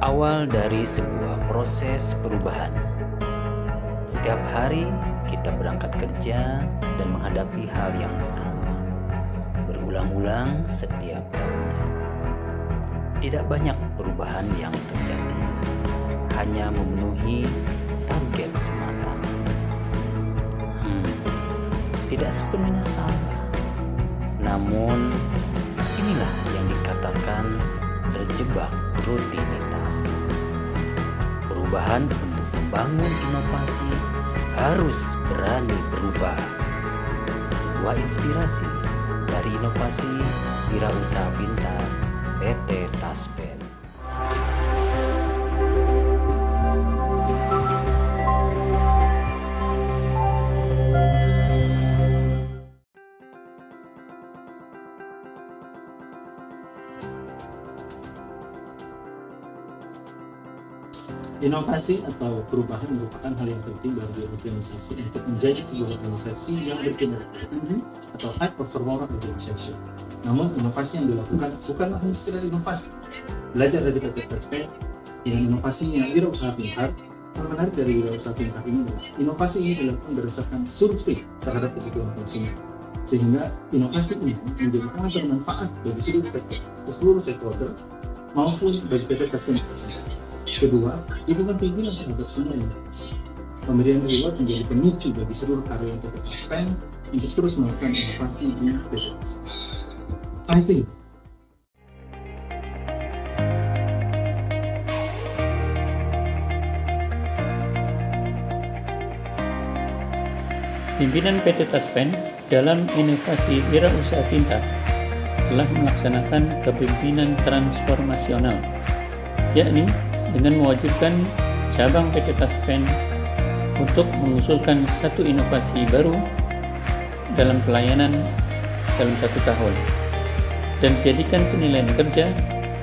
berawal dari sebuah proses perubahan. Setiap hari kita berangkat kerja dan menghadapi hal yang sama, berulang-ulang setiap tahunnya. Tidak banyak perubahan yang terjadi, hanya memenuhi target semata. Tidak sepenuhnya salah, namun inilah yang dikatakan terjebak rutinitas. Perubahan untuk membangun inovasi harus berani berubah. Sebuah inspirasi dari inovasi Wirausaha Pintar PT Taspen. Inovasi atau perubahan merupakan hal yang penting bagi organisasi untuk menjadi sebuah organisasi yang berkinerja tinggi atau high performer organization. Namun inovasi yang dilakukan bukanlah hanya sekedar inovasi. Belajar dari PT Taspen dengan inovasinya Wirausaha Pintar. Hal menarik dari Wirausaha Pintar ini adalah inovasi ini dilakukan berdasarkan survei terhadap kebutuhan konsumen, sehingga inovasi ini menjadi sangat bermanfaat bagi seluruh stakeholder maupun bagi PT Taspen. Kedua, dukungan pimpinan terhadap semua inovasi. Pemberian reward menjadi pemicu bagi seluruh karyawan PT Taspen untuk terus melakukan inovasi di PT Taspen. Fighting. Pimpinan PT Taspen dalam inovasi Wirausaha Pintar telah melaksanakan kepemimpinan transformasional, yakni dengan mewajibkan cabang PT Taspen untuk mengusulkan satu inovasi baru dalam pelayanan dalam 1 tahun dan dijadikan penilaian kerja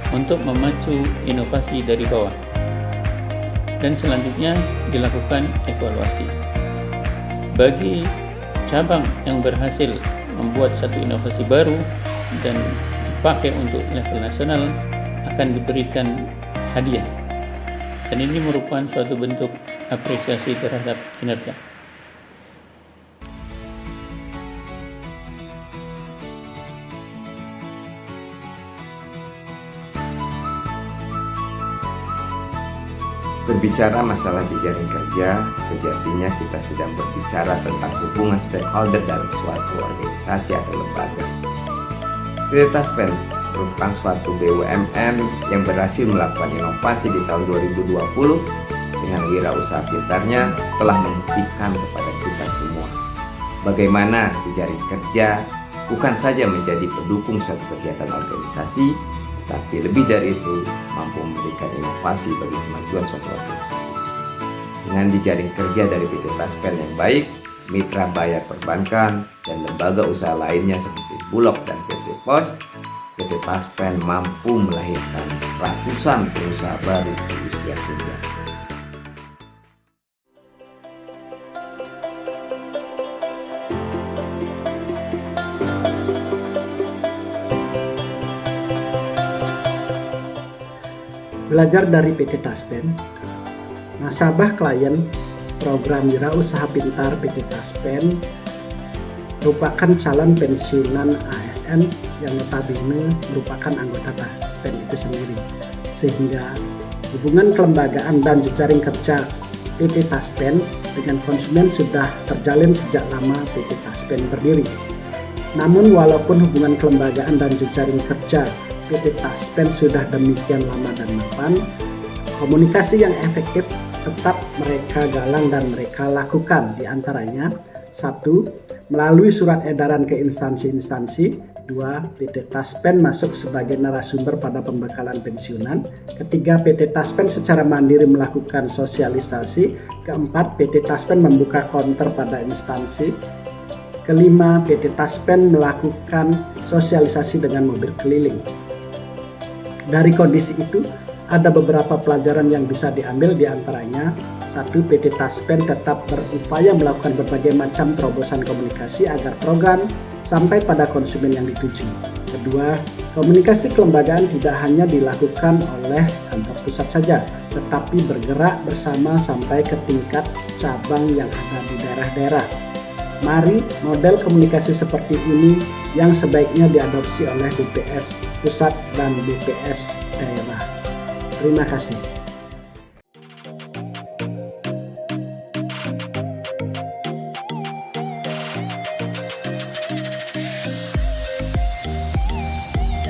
untuk memacu inovasi dari bawah, dan selanjutnya dilakukan evaluasi. Bagi cabang yang berhasil membuat satu inovasi baru dan dipakai untuk level nasional akan diberikan hadiah, dan ini merupakan suatu bentuk apresiasi terhadap kinerja. Berbicara masalah jejaring kerja, sejatinya kita sedang berbicara tentang hubungan stakeholder dalam suatu organisasi atau lembaga. PT Taspen merupakan suatu BUMN yang berhasil melakukan inovasi di tahun 2020 dengan Wirausaha Pintarnya telah membuktikan kepada kita semua bagaimana jejaring kerja bukan saja menjadi pendukung suatu kegiatan organisasi, tapi lebih dari itu mampu memberikan inovasi bagi kemajuan suatu organisasi. Dengan jejaring kerja dari PT Taspen yang baik, mitra bayar perbankan, dan lembaga usaha lainnya seperti Bulog dan PT Pos, PT Taspen mampu melahirkan ratusan perusahaan baru di usia senja. Belajar dari PT Taspen, nasabah klien program Wirausaha Pintar PT Taspen merupakan calon pensiunan ASN yang notabene merupakan anggota Taspen itu sendiri, sehingga hubungan kelembagaan dan jejaring kerja PT Taspen dengan konsumen sudah terjalin sejak lama PT Taspen berdiri. Namun walaupun hubungan kelembagaan dan jejaring kerja PT Taspen sudah demikian lama dan mapan, komunikasi yang efektif tetap mereka galang dan mereka lakukan, di antaranya 1. Melalui surat edaran ke instansi-instansi. 2. PT Taspen masuk sebagai narasumber pada pembekalan pensiunan. 3. PT Taspen secara mandiri melakukan sosialisasi. 4. PT Taspen membuka counter pada instansi. 5. PT Taspen melakukan sosialisasi dengan mobil keliling. Dari kondisi itu, ada beberapa pelajaran yang bisa diambil, di antaranya 1. PT Taspen tetap berupaya melakukan berbagai macam terobosan komunikasi agar program sampai pada konsumen yang dituju. Kedua, Komunikasi kelembagaan tidak hanya dilakukan oleh kantor pusat saja, tetapi bergerak bersama sampai ke tingkat cabang yang ada di daerah-daerah. Mari model komunikasi seperti ini yang sebaiknya diadopsi oleh BPS pusat dan BPS daerah. Terima kasih.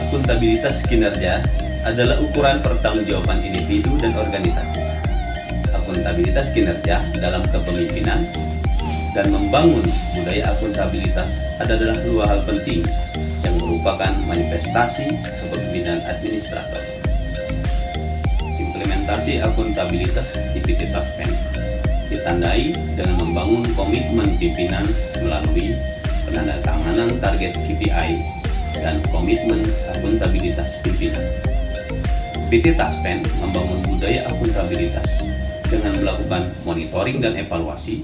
Akuntabilitas kinerja adalah ukuran pertanggungjawaban individu dan organisasi. Akuntabilitas kinerja dalam kepemimpinan dan membangun budaya akuntabilitas adalah dua hal penting yang merupakan manifestasi kepemimpinan administrator. Implementasi akuntabilitas di PT Taspen ditandai dengan membangun komitmen pimpinan melalui penandatanganan target KPI dan komitmen akuntabilitas pimpinan. PT Taspen membangun budaya akuntabilitas dengan melakukan monitoring dan evaluasi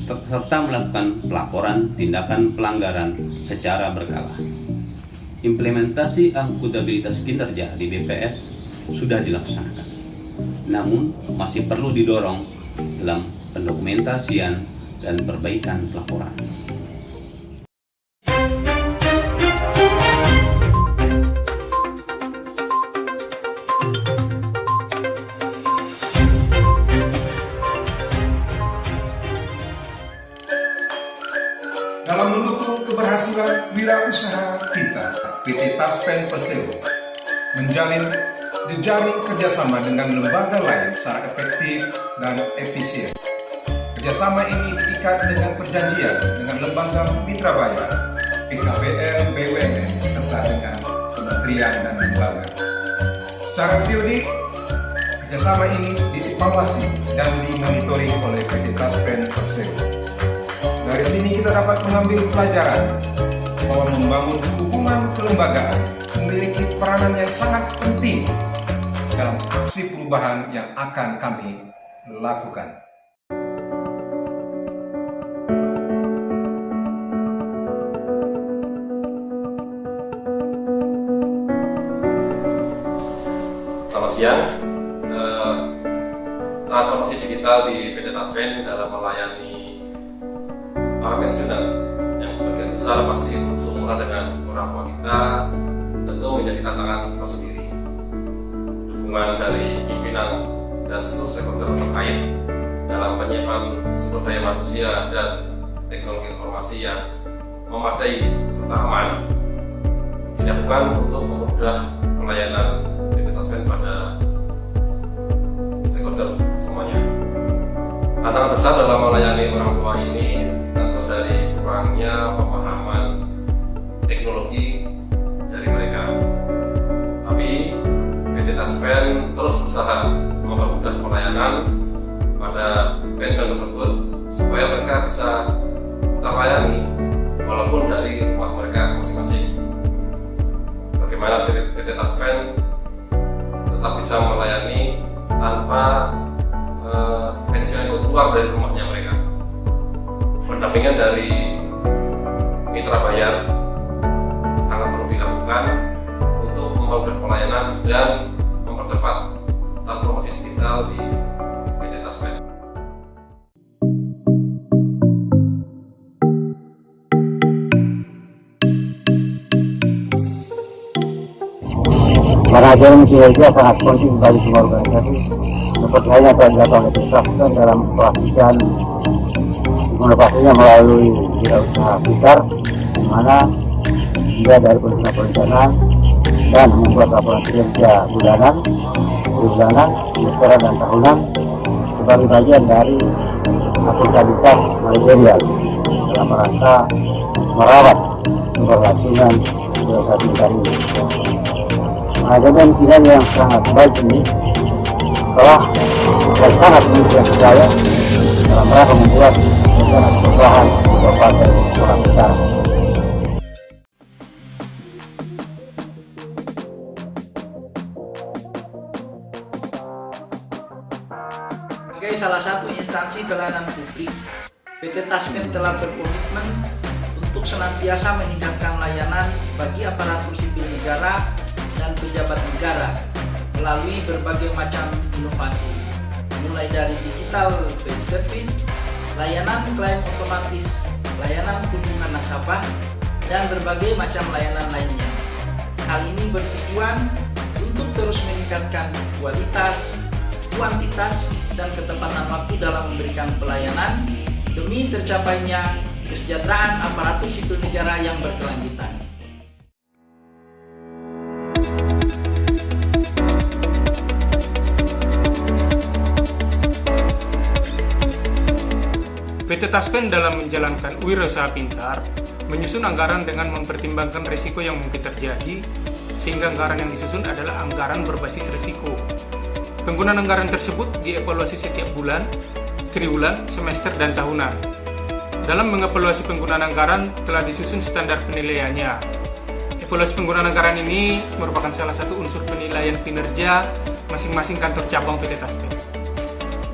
serta melakukan pelaporan tindakan pelanggaran secara berkala. Implementasi akuntabilitas kinerja di BPS sudah dilaksanakan, namun masih perlu didorong dalam pendokumentasian dan perbaikan pelaporan. Dalam mendukung keberhasilan wirausaha kita, PT Taspen Persero menjalin jejaring kerjasama dengan lembaga lain secara efektif dan efisien. Kerjasama ini diikat dengan perjanjian dengan lembaga mitra bayar, PKPL, BUMN, serta dengan kementerian dan lembaga. Secara periodik, kerjasama ini dievaluasi dan dimonitoring oleh PT Taspen Persero. Dari sini kita dapat mengambil pelajaran bahwa membangun hubungan kelembagaan memiliki peranan yang sangat penting dalam aksi perubahan yang akan kami lakukan. Selamat siang. Transformasi digital di PT Taspen dalam melayani para pensiunan yang sebagian besar pasti seumuran dengan orang tua kita tentu menjadi tantangan tersendiri. Dukungan dari pimpinan dan seluruh stakeholder terkait dalam penyiapan sumber daya manusia dan teknologi informasi yang memadai serta aman dilakukan untuk memudah pelayanan PT Taspen pada stakeholder semuanya. Tantangan besar dalam melayani orang tua ini tentu dari kurangnya pemahaman teknologi dari mereka. Tapi PT Taspen terus berusaha mempermudah pelayanan pada pensiun tersebut supaya mereka bisa terlayani walaupun dari rumah mereka masing-masing. Bagaimana PT Taspen tetap bisa melayani tanpa pensiun itu keluar dari rumahnya mereka. Pendampingan dari mitra bayar sangat perlu dilakukan untuk mempermudah pelayanan dan mempercepat transformasi digital di PT Taspen. Manajemen kinerja sangat penting bagi semua organisasi, seperti halnya telah dilakukan oleh Taspen dalam melakukan inovasinya melalui wirausaha pintar, di mana dia dari perencanaan dan membuat laporan kinerja bulanan, semesteran dan tahunan sebagai bagian dari akuntabilitas manajerial dalam rangka merawat keberlangsungan wirausaha pintar ini. Manajemen kinerja yang sangat baik ini telah dan sangat menunjukkan saya dalam rangka membuat rencana perubahan kabupaten Orang Besar. Sebagai salah satu instansi pelayanan publik, PT Taspen telah berkomitmen untuk untuk senantiasa meningkatkan layanan bagi aparatur sipil negara dan pejabat negara melalui berbagai macam inovasi, mulai dari digital based service, layanan klaim otomatis, layanan kunjungan nasabah, dan berbagai macam layanan lainnya. Hal ini bertujuan untuk terus meningkatkan kualitas, kuantitas, dan ketepatan waktu dalam memberikan pelayanan demi tercapainya kesejahteraan aparatur sipil negara yang berkelanjutan. PT Taspen dalam menjalankan Wirausaha Pintar menyusun anggaran dengan mempertimbangkan risiko yang mungkin terjadi, sehingga anggaran yang disusun adalah anggaran berbasis risiko. Penggunaan anggaran tersebut dievaluasi setiap bulan, triwulan, semester, dan tahunan. Dalam mengevaluasi penggunaan anggaran telah disusun standar penilaiannya. Evaluasi penggunaan anggaran ini merupakan salah satu unsur penilaian kinerja masing-masing kantor cabang PT Taspen.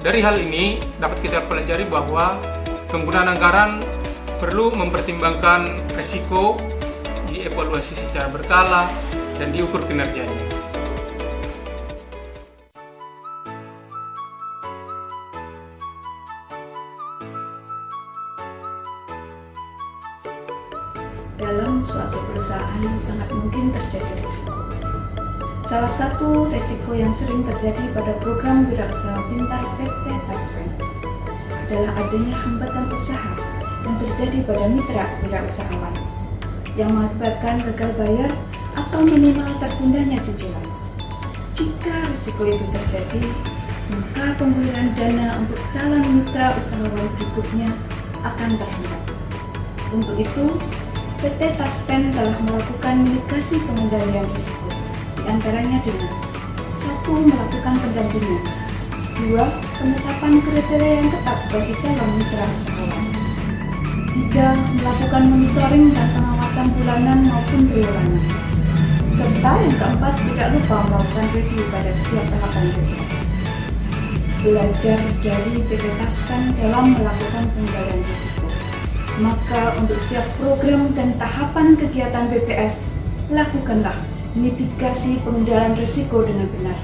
Dari hal ini dapat kita pelajari bahwa penggunaan anggaran perlu mempertimbangkan risiko, dievaluasi secara berkala, dan diukur kinerjanya. Dalam suatu perusahaan sangat mungkin terjadi risiko. Salah satu risiko yang sering terjadi pada program Wirausaha Pintar PT Taspen adalah adanya hambatan usaha yang terjadi pada mitra wirausahawan yang mengakibatkan gagal bayar atau minimal tertundanya cicilan. Jika risiko itu terjadi, maka pembayaran dana untuk calon mitra usahawan berikutnya akan terhambat. Untuk itu, PT Taspen telah melakukan mitigasi pengendalian risiko, diantaranya dengan 1. Melakukan pendampingan, 2. Penetapan kriteria yang ketat bagi calon mitra usahawan, 3. Melakukan monitoring dan pengawasan bulanan maupun triwulan, serta yang keempat, tidak lupa melakukan review pada setiap tahapan review. Belajar dari PT Taspen dalam melakukan pengendalian risiko. Maka untuk setiap program dan tahapan kegiatan BPS, lakukanlah mitigasi pengendalian risiko dengan benar.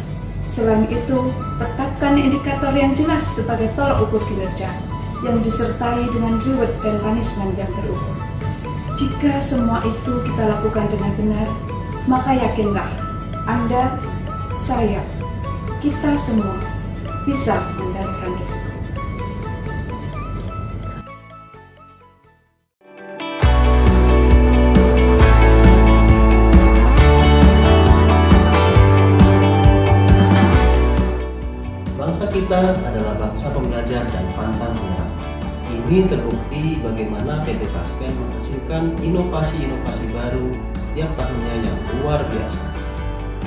Selain itu, tetapkan indikator yang jelas sebagai tolak ukur kinerja yang disertai dengan reward dan punishment yang terukur. Jika semua itu kita lakukan dengan benar, maka yakinlah Anda, saya, kita semua bisa mengendalikan risiko. Bangsa kita adalah bangsa pembelajar dan pantang menyerah. Ini terbukti bagaimana PT Taspen menghasilkan inovasi-inovasi baru setiap tahunnya yang luar biasa.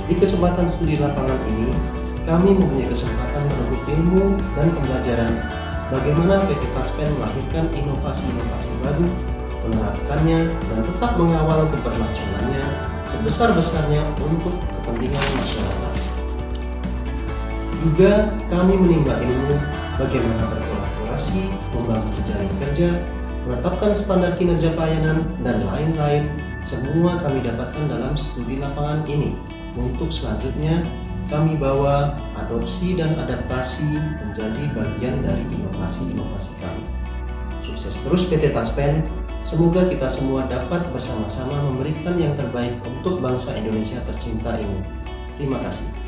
Di kesempatan studi lapangan ini, kami mempunyai kesempatan merebut ilmu dan pembelajaran bagaimana PT Taspen melahirkan inovasi-inovasi baru, menerapkannya, dan tetap mengawal keberlangsungannya sebesar-besarnya untuk kepentingan masyarakat. Juga kami menimba ilmu bagaimana berkolaborasi, membangun jejaring kerja, menetapkan standar kinerja pelayanan, dan lain-lain. Semua kami dapatkan dalam studi lapangan ini. Untuk selanjutnya, kami bawa adopsi dan adaptasi menjadi bagian dari inovasi-inovasi kami. Sukses terus PT Taspen. Semoga kita semua dapat bersama-sama memberikan yang terbaik untuk bangsa Indonesia tercinta ini. Terima kasih.